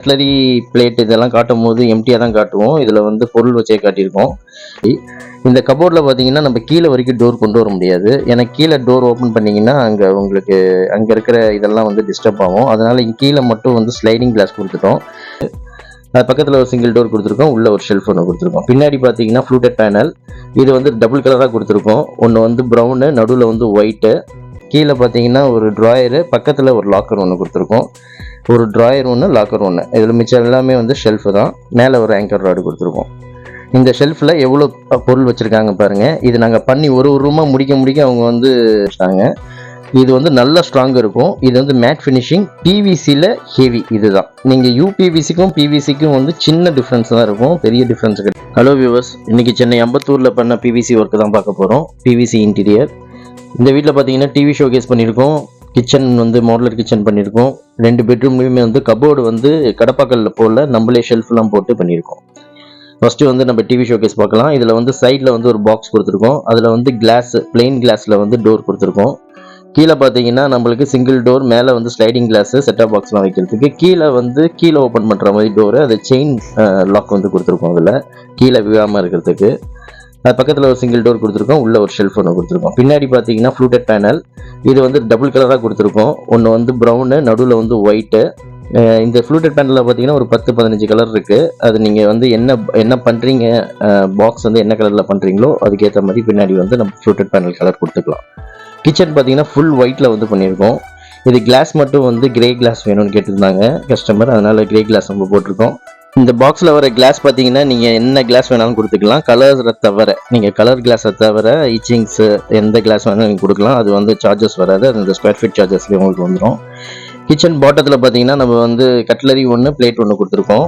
Cutlery plate இதெல்லாம் காட்டும்போது எம்டியாக தான் காட்டுவோம். இதில் வந்து பொருள் வச்சே காட்டியிருக்கோம். இந்த கபோர்டில் பார்த்தீங்கன்னா நம்ம கீழே வரைக்கும் டோர் கொண்டு வர முடியாது. ஏன்னா கீழே டோர் ஓப்பன் பண்ணிங்கன்னா உங்களுக்கு அங்கே இருக்கிற இதெல்லாம் வந்து டிஸ்டர்ப் ஆகும். அதனால் கீழே மட்டும் வந்து ஸ்லைடிங் கிளாஸ் கொடுத்துட்டோம். அது பக்கத்தில் ஒரு சிங்கிள் டோர் கொடுத்துருக்கோம். உள்ள ஒரு ஷெல்ஃப் ஒன்று கொடுத்துருக்கோம். பின்னாடி பார்த்தீங்கன்னா ஃப்ளூட்டட் பேனல். இது வந்து டபுள் கலராக கொடுத்துருக்கோம். ஒன்று வந்து ப்ரௌனு, நடுவில் வந்து ஒயிட்டு. கீழே பார்த்தீங்கன்னா ஒரு ட்ராயரு, பக்கத்தில் ஒரு லாக்கர் ஒன்று கொடுத்துருக்கோம். ஒரு ட்ராயர் ஒன்று, லாக்கர் ஒன்று. இதில் மிச்சம் எல்லாமே வந்து ஷெல்ஃபு தான். மேலே ஒரு ஆங்கர் ராடு கொடுத்துருக்கோம். இந்த ஷெல்ஃபில் எவ்வளோ பொருள் வச்சுருக்காங்க பாருங்கள். இது நாங்கள் பண்ணி ஒரு ரூமாக முடிக்க அவங்க வந்து வச்சுட்டாங்க. இது வந்து நல்லா ஸ்ட்ராங்காக இருக்கும். இது வந்து மேட் ஃபினிஷிங், பிவிசியில் ஹெவி. இதுதான் நீங்கள் யூபிவிசிக்கும் பிவிசிக்கும் வந்து சின்ன டிஃப்ரென்ஸ் தான் இருக்கும், பெரிய டிஃப்ரென்ஸ் கிடையாது. ஹலோ வியூவர்ஸ், இன்றைக்கி சென்னை அம்பத்தூரில் பண்ண பிவிசி ஒர்க்கு தான் பார்க்க போகிறோம். PVC interior. இந்த வீட்டில் பார்த்தீங்கன்னா டிவி ஷோகேஸ் பண்ணியிருக்கோம். கிச்சன் வந்து மாடுலர் கிச்சன் பண்ணியிருக்கோம். 2 பெட்ரூம்லேயுமே வந்து கபோர்டு வந்து கடப்பாக்கல்ல போல் நம்மளே ஷெல்ஃப்லாம் போட்டு பண்ணியிருக்கோம். ஃபஸ்ட்டு வந்து நம்ம டிவி ஷோகேஸ் பார்க்கலாம். இதில் வந்து சைடில் வந்து ஒரு பாக்ஸ் கொடுத்துருக்கோம். அதில் வந்து கிளாஸ், பிளெயின் கிளாஸில் வந்து டோர் கொடுத்துருக்கோம். கீழே பார்த்தீங்கன்னா நம்மளுக்கு சிங்கிள் டோர், மேலே வந்து ஸ்லைடிங் கிளாஸு, செட்டப் பாக்ஸ்லாம் வைக்கிறதுக்கு. கீழே ஓப்பன் பண்ணுற மாதிரி டோரு, அது செயின் லாக் வந்து கொடுத்துருக்கோம். அதில் கீழே விழாமல் இருக்கிறதுக்கு. அது பக்கத்தில் ஒரு சிங்கிள் டோர் கொடுத்துருக்கோம். உள்ள ஒரு ஷெல்ஃப் ஒன்று கொடுத்துருக்கோம். பின்னாடி பார்த்தீங்கன்னா ஃப்ளூட்டட் பேனல். இது வந்து டபுள் கலராக கொடுத்துருக்கோம். ஒன்று வந்து ப்ரௌனு, நடுவில் வந்து ஒயிட்டு. இந்த ஃப்ளூட்டட் பேனலில் பார்த்தீங்கன்னா ஒரு 10-15 கலர் இருக்குது. அது நீங்கள் வந்து என்ன பண்ணுறீங்க, பாக்ஸ் வந்து என்ன கலரில் பண்ணுறீங்களோ அதுக்கேற்ற மாதிரி பின்னாடி வந்து நம்ம ஃப்ளூட்டட் பேனல் கலர் கொடுத்துக்கலாம். கிச்சன் பார்த்தீங்கன்னா ஃபுல் ஒயிட்டில் வந்து பண்ணியிருக்கோம். இது கிளாஸ் மட்டும் வந்து கிரே கிளாஸ் வேணும்னு கேட்டிருந்தாங்க கஸ்டமர், அதனால் கிரே கிளாஸ் நம்ம போட்டிருக்கோம். இந்த பாக்ஸில் வர கிளாஸ் பார்த்தீங்கன்னா நீங்கள் என்ன கிளாஸ் வேணாலும் கொடுத்துக்கலாம். கலரை தவிர, நீங்கள் கலர் கிளாஸை தவிர இச்சிங்ஸு எந்த கிளாஸ் வேணாலும் நீங்கள் கொடுக்கலாம். அது வந்து சார்ஜஸ் வராது. அது இந்த ஸ்கொயர் ஃபீட் சார்ஜஸ்லேயே உங்களுக்கு வந்துடும். கிச்சன் பாட்டத்தில் பார்த்தீங்கன்னா நம்ம வந்து கட்லரி ஒன்று, பிளேட் ஒன்று கொடுத்துருக்கோம்.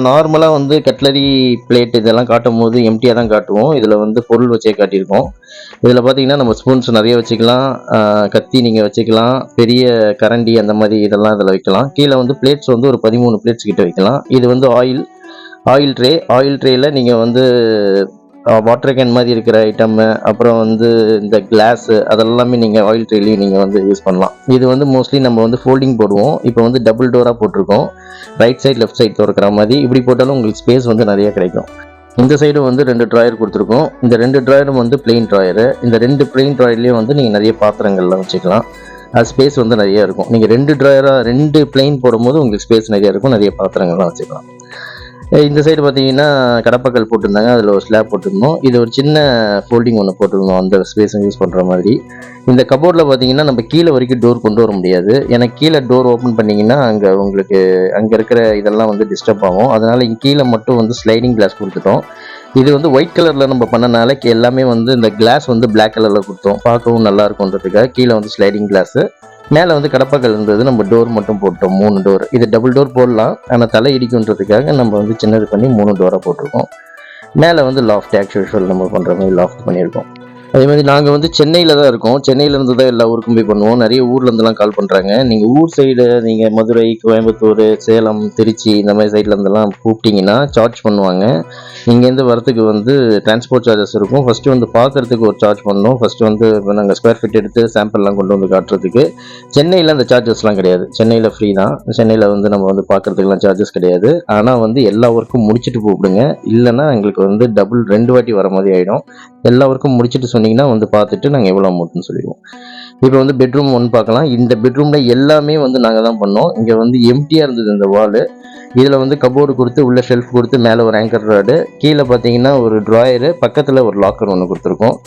நார்மலாக வந்து கட்லரி பிளேட் இதெல்லாம் காட்டும் போது எம்டியாக தான் காட்டுவோம். இதில் வந்து பொருள் வச்சே காட்டியிருக்கோம். இதில் பார்த்தீங்கன்னா நம்ம ஸ்பூன்ஸ் நிறைய வச்சுக்கலாம், கத்தி நீங்கள் வச்சுக்கலாம், பெரிய கரண்டி அந்த மாதிரி இதெல்லாம் இதில் வைக்கலாம். கீழே வந்து பிளேட்ஸ் வந்து ஒரு 13 பிளேட்ஸ் கிட்ட வைக்கலாம். இது வந்து ஆயில் ட்ரேயில் நீங்கள் வந்து வாட்டர் கேன் மாதிரி இருக்கிற ஐட்டம்மு, அப்புறம் வந்து இந்த கிளாஸு, அதெல்லாமே நீங்கள் ஆயில் ட்ரேலையும் நீங்கள் வந்து யூஸ் பண்ணலாம். இது வந்து மோஸ்ட்லி நம்ம வந்து ஃபோல்டிங் போடுவோம். இப்போ வந்து டபுள் டோராக போட்டிருக்கோம். ரைட் சைட் லெஃப்ட் சைட் திறக்கிற மாதிரி. இப்படி போட்டாலும் உங்களுக்கு ஸ்பேஸ் வந்து நிறைய கிடைக்கும். இந்த சைடு வந்து 2 ட்ராயர் கொடுத்துருக்கோம். இந்த 2 ட்ராயரும் வந்து பிளெயின் ட்ராயரு. இந்த 2 பிளெயின் ட்ராயர்லேயும் வந்து நீங்கள் நிறைய பாத்திரங்கள்லாம் வச்சுக்கலாம். அது ஸ்பேஸ் வந்து நிறைய இருக்கும். நீங்கள் 2 பிளெயின் போடும்போது உங்களுக்கு ஸ்பேஸ் நிறைய இருக்கும், நிறைய பாத்திரங்கள்லாம் வச்சுக்கலாம். இந்த சைடு பார்த்தீங்கன்னா கடப்பாக்கல் போட்டிருந்தாங்க, அதில் ஒரு ஸ்லாப் போட்டிருந்தோம். இது ஒரு சின்ன ஃபோல்டிங் ஒன்று போட்டிருந்தோம், அந்த ஸ்பேஸை யூஸ் பண்ணுற மாதிரி. இந்த கபோர்டில் பார்த்தீங்கன்னா நம்ம கீழே வரைக்கும் டோர் கொண்டு வர முடியாது. ஏன்னா கீழே டோர் ஓப்பன் பண்ணிங்கன்னா உங்களுக்கு அங்கே இருக்கிற இதெல்லாம் வந்து டிஸ்டர்ப் ஆகும். அதனால் கீழே மட்டும் வந்து ஸ்லைடிங் கிளாஸ் கொடுத்துட்டோம். இது வந்து ஒயிட் கலரில் நம்ம பண்ணனால எல்லாமே வந்து இந்த கிளாஸ் வந்து பிளாக் கலரில் கொடுத்தோம், பார்க்கவும் நல்லா இருக்கும்ன்றதுக்காக. கீழே வந்து ஸ்லைடிங் கிளாஸு, மேலே வந்து கடப்பாக்கல் இருந்தது, நம்ம டோர் மட்டும் போட்டோம். 3 டோர். இது டபுள் டோர் போடலாம், ஆனால் தலை இடிக்குன்றதுக்காக நம்ம வந்து சின்னது பண்ணி 3 டோராக போட்டிருக்கோம். மேலே வந்து லாஃப்ட், ஆக்சுவல் நம்ம பண்ணுற மாதிரி லாஃப்ட் பண்ணியிருக்கோம். அதே மாதிரி நாங்கள் வந்து சென்னையில் தான் இருக்கோம். சென்னையிலேருந்து தான் எல்லா ஊருக்கும் போய் பண்ணுவோம். நிறைய ஊர்லேருந்துலாம் கால் பண்ணுறாங்க. நீங்கள் ஊர் சைடு, நீங்கள் மதுரை, கோயம்புத்தூர், சேலம், திருச்சி இந்த மாதிரி சைட்லேருந்துலாம் கூப்பிட்டிங்கன்னா சார்ஜ் பண்ணுவாங்க. இங்கேருந்து வரத்துக்கு வந்து டிரான்ஸ்போர்ட் சார்ஜஸ் இருக்கும். ஃபஸ்ட்டு வந்து பார்க்குறதுக்கு ஒரு சார்ஜ் பண்ணணும். ஃபஸ்ட்டு வந்து நாங்கள் ஸ்கொயர் ஃபீட் எடுத்து சாம்பிள்லாம் கொண்டு வந்து காட்டுறதுக்கு. சென்னையில் அந்த சார்ஜஸ்லாம் கிடையாது. சென்னையில் ஃப்ரீ தான். சென்னையில் வந்து நம்ம வந்து பார்க்குறதுக்குலாம் சார்ஜஸ் கிடையாது. ஆனால் வந்து எல்லா ஒர்க்கும் முடிச்சுட்டு கூப்பிடுங்க, இல்லைன்னா எங்களுக்கு வந்து டபுள் 2 வாட்டி வர மாதிரி ஆகிடும். எல்லா ஒர்க்கும் முடிச்சுட்டு சொன்னீங்கன்னா வந்து பார்த்துட்டு நாங்கள் எவ்வளோ அமௌண்ட்னு சொல்லிடுவோம். இப்போ வந்து பெட்ரூம் 1 பார்க்கலாம். இந்த பெட்ரூமில் எல்லாமே வந்து நாங்கள் தான் பண்ணோம். இங்கே வந்து எம்டியாக இருந்தது இந்த வாலு. இதில் வந்து கபோர்டு கொடுத்து, உள்ள ஷெல்ஃப் கொடுத்து, மேலே ஒரு ஆங்கர் ராடு, கீழே பார்த்தீங்கன்னா ஒரு ட்ராயரு, பக்கத்தில் ஒரு லாக்கர் ஒன்று கொடுத்துருக்கோம்.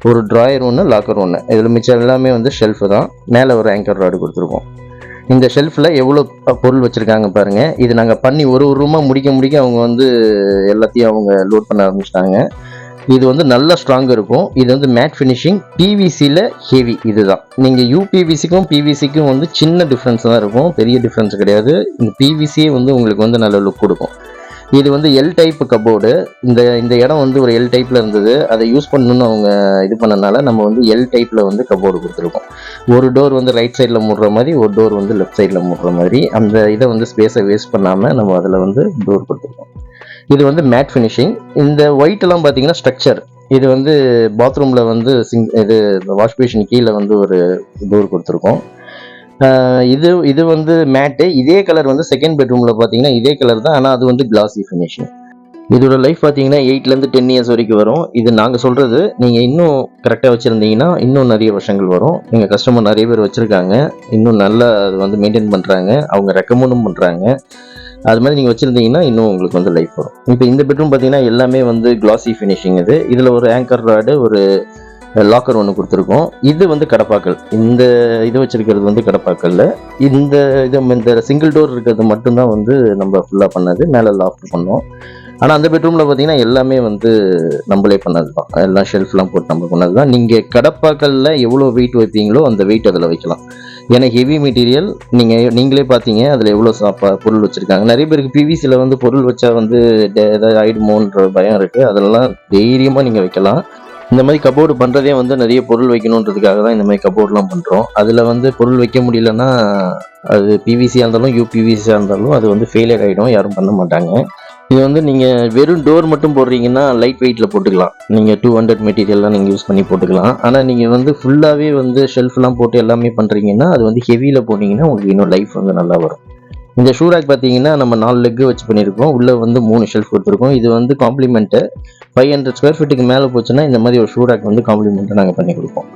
ஒரு ட்ராயர் ஒன்று, லாக்கர் ஒன்று. இதில் மிச்சம் எல்லாமே வந்து ஷெல்ஃபு தான். மேலே ஒரு ஆங்கர் ராடு கொடுத்துருக்கோம். இந்த ஷெல்ஃபில் எவ்வளோ பொருள் வச்சுருக்காங்க பாருங்கள். இது நாங்கள் பண்ணி ஒரு ரூமாக முடிக்க அவங்க வந்து எல்லாத்தையும் அவங்க லோட் பண்ண ஆரம்பிச்சிட்டாங்க. இது வந்து நல்லா ஸ்ட்ராங்காக இருக்கும். இது வந்து மேட் ஃபினிஷிங், பிவிசியில் ஹெவி. இதுதான் நீங்கள் யூபிவிசிக்கும் பிவிசிக்கும் வந்து சின்ன டிஃப்ரென்ஸ் தான் இருக்கும், பெரிய டிஃப்ரென்ஸ் கிடையாது. இந்த பிவிசியே வந்து உங்களுக்கு வந்து நல்ல லுக் கொடுக்கும். இது வந்து எல் டைப் கபோர்டு. இந்த இடம் வந்து ஒரு எல் டைப்பில் இருந்தது. அதை யூஸ் பண்ணணும்னு அவங்க இது பண்ணனால நம்ம வந்து எல் டைப்பில் வந்து கபோர்டு கொடுத்துருக்கோம். ஒரு டோர் வந்து ரைட் சைடில் மூடுற மாதிரி, ஒரு டோர் வந்து லெஃப்ட் சைடில் மூடுற மாதிரி. அந்த இதை வந்து ஸ்பேஸை வேஸ்ட் பண்ணாமல் நம்ம அதில் வந்து டோர் கொடுத்துருக்கோம். இது வந்து மேட் ஃபினிஷிங். இந்த ஒயிட்டெல்லாம் பார்த்தீங்கன்னா ஸ்ட்ரக்சர். இது வந்து பாத்ரூமில் வந்து இது வாஷ் பேஷன் கீழே வந்து ஒரு டோர் கொடுத்துருக்கோம். இது வந்து மேட்டு. இதே கலர் வந்து செகண்ட் பெட்ரூமில் பார்த்தீங்கன்னா இதே கலர் தான், ஆனால் அது வந்து கிளாசி ஃபினிஷிங். இதோட லைஃப் பார்த்தீங்கன்னா 8லேருந்து 10 இயர்ஸ் வரைக்கும் வரும். இது நாங்கள் சொல்கிறது. நீங்கள் இன்னும் கரெக்டாக வச்சுருந்தீங்கன்னா இன்னும் நிறைய வருஷங்கள் வரும். எங்கள் கஸ்டமர் நிறைய பேர் வச்சுருக்காங்க. இன்னும் நல்லா அது வந்து மெயின்டைன் பண்ணுறாங்க. அவங்க ரெக்கமெண்டும் பண்ணுறாங்க. அது மாதிரி நீங்கள் வச்சுருந்தீங்கன்னா இன்னும் உங்களுக்கு வந்து லைஃப் வரும். இப்போ இந்த பெட்ரூம் பார்த்தீங்கன்னா எல்லாமே வந்து கிளாசி ஃபினிஷிங். இதில் ஒரு ஆங்கர் ராடு, ஒரு லாக்கர் ஒன்று கொடுத்துருக்கோம். இது வந்து கடப்பாக்கல். இந்த இது வச்சிருக்கிறது வந்து கடப்பாக்கல்ல. இந்த சிங்கிள் டோர் இருக்கிறது மட்டும்தான் வந்து நம்ம ஃபுல்லாக பண்ணது. மேலே லாஃப்ட் பண்ணோம். ஆனால் அந்த பெட்ரூமில் பார்த்தீங்கன்னா எல்லாமே வந்து நம்மளே பண்ணது தான். எல்லாம் ஷெல்ஃப்லாம் போட்டு நம்ம பண்ணது தான். நீங்கள் கடப்பாக்கல்ல எவ்வளோ வெயிட் வைப்பீங்களோ அந்த வெயிட் அதில் வைக்கலாம். ஏன்னா ஹெவி மெட்டீரியல். நீங்களே பார்த்தீங்க அதில் எவ்வளோ பொருள் வச்சுருக்காங்க. நிறைய பேருக்கு பிவிசியில் வந்து பொருள் வச்சா வந்து ஏதாவது ஆயிடுமோன்ற பயம் இருக்குது. அதெல்லாம் தைரியமாக நீங்கள் வைக்கலாம். இந்த மாதிரி கபோர்டு பண்ணுறதே வந்து நிறைய பொருள் வைக்கணுன்றதுக்காக தான் இந்த மாதிரி கபோர்ட்லாம் பண்ணுறோம். அதில் வந்து பொருள் வைக்க முடியலன்னா அது பிவிசியாக இருந்தாலும் யூபிவிசியாக இருந்தாலும் அது வந்து ஃபெயிலியர் ஆகிடும். யாரும் பண்ண மாட்டாங்க. இது வந்து நீங்கள் வெறும் டோர் மட்டும் போடுறீங்கன்னா லைட் வெயிட்டில் போட்டுக்கலாம். நீங்கள் 200 மெட்டீரியல்லாம் நீங்கள் யூஸ் பண்ணி போட்டுக்கலாம். ஆனால் நீங்கள் வந்து ஃபுல்லாகவே வந்து ஷெல்ஃப்லாம் போட்டு எல்லாமே பண்ணுறீங்கன்னா அது வந்து ஹெவியில் போட்டிங்கன்னா உங்களுக்கு இன்னும் லைஃப் வந்து நல்லா வரும். இந்த ஷூ ரேக் பார்த்தீங்கன்னா நம்ம 4 லெக்கு வச்சு பண்ணியிருக்கோம். உள்ளே வந்து 3 ஷெல்ஃப் கொடுத்துருக்கோம். இது வந்து காம்ப்ளிமெண்ட்டு. 500 ஸ்கொயர் ஃபீட்டுக்கு மேலே போச்சுன்னா இந்த மாதிரி ஒரு ஷூ ரேக் வந்து காம்ப்ளிமெண்ட்டாக நாங்கள் பண்ணி கொடுப்போம்.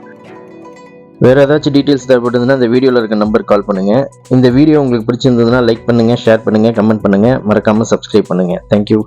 வேறு ஏதாச்சும் டீட்டெயில்ஸ் தேவைப்படுதுன்னா இந்த வீடியோவில் இருக்க நம்பருக்கு கால் பண்ணுங்கள். இந்த வீடியோ உங்களுக்கு பிடிச்சிருந்ததுன்னா லைக் பண்ணுங்கள், ஷேர் பண்ணுங்கள், கமெண்ட் பண்ணுங்கள். மறக்காமல் சப்ஸ்கிரைப் பண்ணுங்கள். தேங்க்யூ.